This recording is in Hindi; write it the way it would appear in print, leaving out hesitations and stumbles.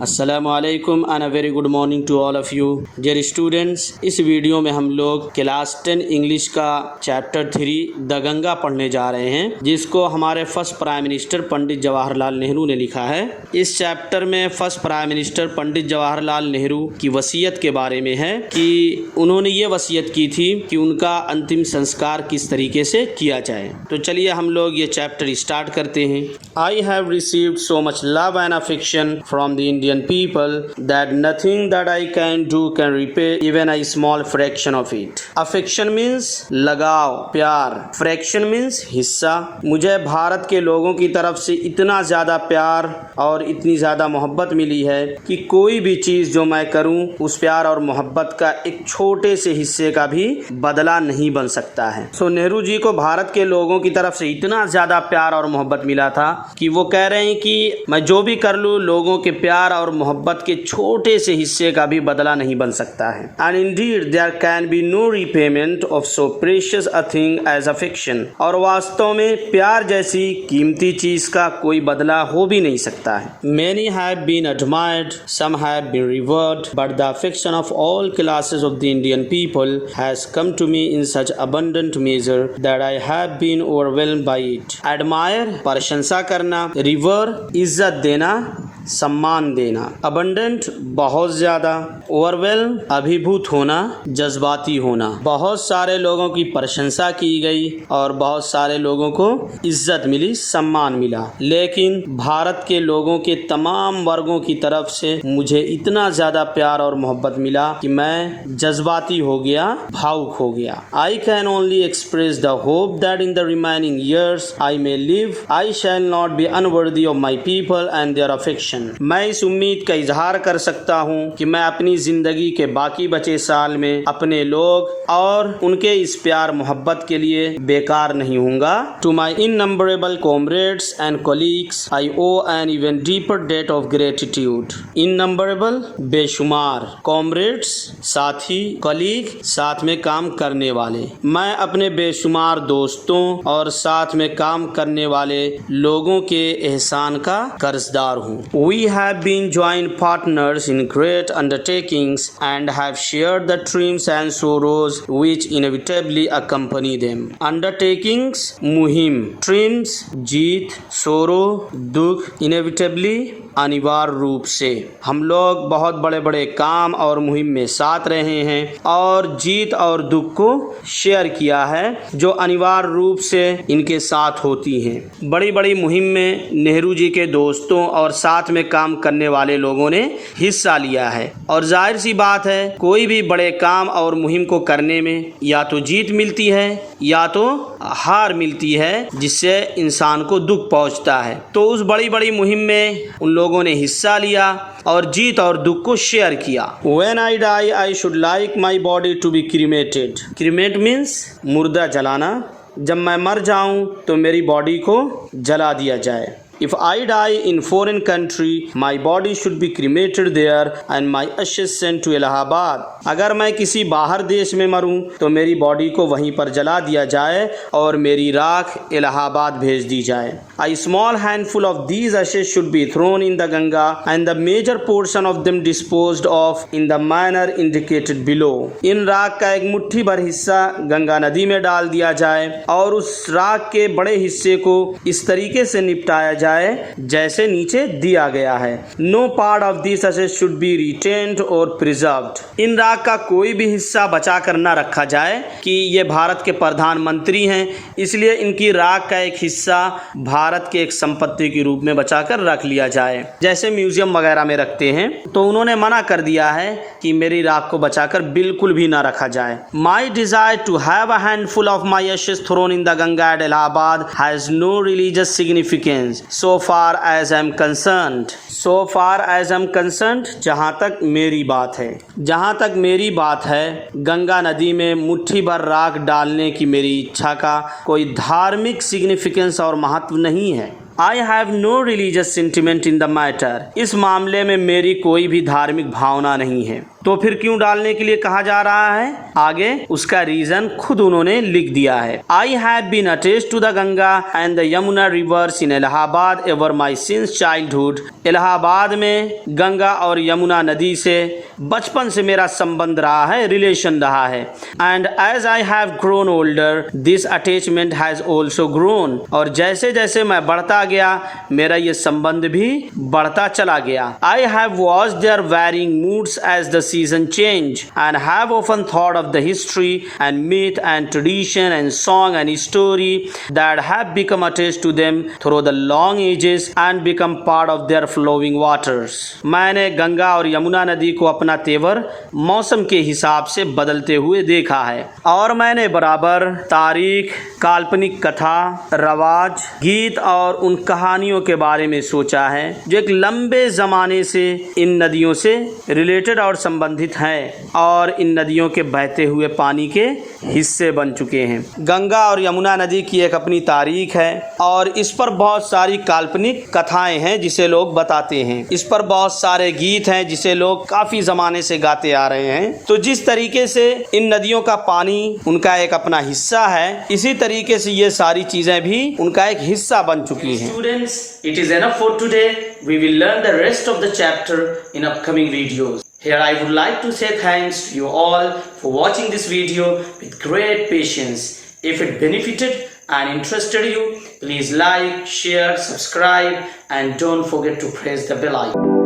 अस्सलामु अलैकुम and a very good morning to all of you dear students. इस वीडियो में हम लोग क्लास 10 इंग्लिश का चैप्टर 3 द गंगा पढ़ने जा रहे हैं, जिसको हमारे first prime minister Pandit Jawaharlal Nehru ने लिखा है। इस चैप्टर में first prime minister Pandit Jawaharlal Nehru की वसीयत के बारे में है कि उन्होंने ये वसीयत की थी कि उनका अंतिम संस्कार किस तरीके से किया जाए। तो चलिए हम लोग ये चैप्टर स्टार्ट करते हैं। I have received so much love and affection from the Indian people that nothing that I can do can repay even a small fraction of it. Affection means लगाव, प्यार। Fraction means हिस्सा। मुझे भारत के लोगों की तरफ से इतना ज़्यादा प्यार और इतनी ज़्यादा मोहब्बत मिली है कि कोई भी चीज़ जो मैं करूं उस प्यार और मोहब्बत का एक छोटे से हिस्से का भी बदला नहीं बन सकता है। सो नेहरू जी को भारत के लोगों की तरफ से इतना ज़्यादा प्यार और मोहब्बत मिला था कि वो कह रहे हैं कि मैं जो भी कर लूँ लोगों के प्यार और मोहब्बत के छोटे से हिस्से का भी बदला नहीं बन सकता है। And indeed there can be no repayment of so precious a thing as affection. और वास्तव में प्यार जैसी कीमती चीज का कोई बदला हो भी नहीं सकता है। Many have been admired, some have been revered, but the affection of all classes of the Indian people has come to me in such abundant measure that I have been overwhelmed by it. Admire प्रशंसा करना, revere इज्जत देना, सम्मान देना, अबंडेंट बहुत ज़्यादा, ओवरवेल्म अभिभूत होना, जज्बाती होना। बहुत सारे लोगों की प्रशंसा की गई और बहुत सारे लोगों को इज्जत मिली, सम्मान मिला, लेकिन भारत के लोगों के तमाम वर्गों की तरफ से मुझे इतना ज़्यादा प्यार और मोहब्बत मिला कि मैं जज्बाती हो गया, भावुक हो गया। I can only express the hope that in the remaining years I may live I shall not be unworthy of my people and their affection. मैं इस उम्मीद का इजहार कर सकता हूँ कि मैं अपनी जिंदगी के बाकी बचे साल में अपने लोग और उनके इस प्यार मोहब्बत के लिए बेकार नहीं हूँगा। To my innumerable comrades and colleagues I owe an even deeper debt of gratitude. Innumerable बेशुमार, कॉमरेड्स साथी, कलीग साथ में काम करने वाले। मैं अपने बेशुमार दोस्तों और साथ में काम करने वाले लोगों के एहसान का कर्जदार हूँ। We have been joint partners in great undertakings and have shared the triumphs and sorrows which inevitably accompany them. Undertakings मुहिम, triumphs जीत, sorrow दुख, inevitably अनिवार्य रूप से। हम लोग बहुत बड़े बड़े काम और मुहिम में साथ रहे हैं और जीत और दुख को शेयर किया है जो अनिवार्य रूप से इनके साथ होती हैं। बड़ी बड़ी मुहिम में नेहरू जी के दोस्तों और साथ में काम करने वाले लोगों ने हिस्सा लिया है और जाहिर सी बात है कोई भी बड़े काम और मुहिम को करने में या तो जीत मिलती है या तो हार मिलती है जिससे इंसान को दुख पहुंचता है। तो उस बड़ी बड़ी मुहिम में उन लोगों ने हिस्सा लिया और जीत और दुख को शेयर किया। When I die, I should like my body to be cremated. Cremate means मुर्दा जलाना। जब मैं मर जाऊं तो मेरी बॉडी को जला दिया जाए। If I die in foreign country, my body should be cremated there and my ashes sent to Allahabad. अगर मैं किसी बाहर देश में मरूं तो मेरी बॉडी को वहीं पर जला दिया जाए और मेरी राख इलाहाबाद भेज दी जाए। A small handful of these ashes should be thrown in the Ganga and the major portion of them disposed of in the manner indicated below. इन राख का एक मुट्ठी भर हिस्सा गंगा नदी में डाल दिया जाए और उस राख के बड़े हिस्से को इस तरीके से निपटाया जाए जैसे नीचे दिया गया है। No part of this ashes should be retained or preserved. इन राख का कोई भी हिस्सा बचा कर न रखा जाए कि ये भारत के प्रधानमंत्री हैं इसलिए इनकी राख का एक हिस्सा भारत के एक संपत्ति के रूप में बचाकर रख लिया जाए, जैसे म्यूजियम वगैरह में रखते हैं। तो उन्होंने मना कर दिया है कि मेरी राख को बचाकर बिल्कुल भी ना रखा जाए। My desire to have a handful of my ashes thrown in the Ganga at Allahabad has no religious significance so far as I am concerned. So far as I am concerned, जहाँ तक मेरी बात है, जहाँ तक मेरी बात है गंगा नदी में मुट्ठी भर राख डालने की मेरी इच्छा का कोई धार्मिक सिग्निफिकेंस और महत्व नहीं है। I have no religious sentiment in the matter. इस मामले में मेरी कोई भी धार्मिक भावना नहीं है। तो फिर क्यों डालने के लिए कहा जा रहा है? आगे उसका रीजन खुद उन्होंने लिख दिया है। I have been attached to the Ganga and the Yamuna rivers in Allahabad ever my since childhood. Allahabad में गंगा और यमुना नदी से बचपन से मेरा संबंध रहा है, रिलेशन रहा है। And as I have grown older this attachment has also grown. और जैसे जैसे मैं बढ़ता गया मेरा ये संबंध भी बढ़ता चला गया। I have watched their varying moods as the season change and have often thought of the history and myth and tradition and song and story that have become attached to them through the long ages and become part of their flowing waters। मैंने गंगा और यमुना नदी को अपना तेवर मौसम के हिसाब से बदलते हुए देखा है और मैंने बराबर तारीख, काल्पनिक कथा, रवाज, गीत और उन कहानियों के बारे में सोचा है जो एक लंबे ज़माने से इन नदियों से रिलेटेड और संबंधित हैं और इन नदियों के बहते हुए पानी के हिस्से बन चुके हैं। गंगा और यमुना नदी की एक अपनी तारीख है और इस पर बहुत सारी काल्पनिक कथाएं हैं जिसे लोग बताते हैं। इस पर बहुत सारे गीत हैं जिसे लोग काफ़ी ज़माने से गाते आ रहे हैं। तो जिस तरीके से इन नदियों का पानी उनका एक अपना हिस्सा है, इसी तरीके से ये सारी चीज़ें भी उनका एक हिस्सा बन चुकी हैं। Students, it is enough for today. We will learn the rest of the chapter in upcoming videos. Here I would like to say thanks to you all for watching this video with great patience. If it benefited and interested you, please like, share, subscribe and don't forget to press the bell icon.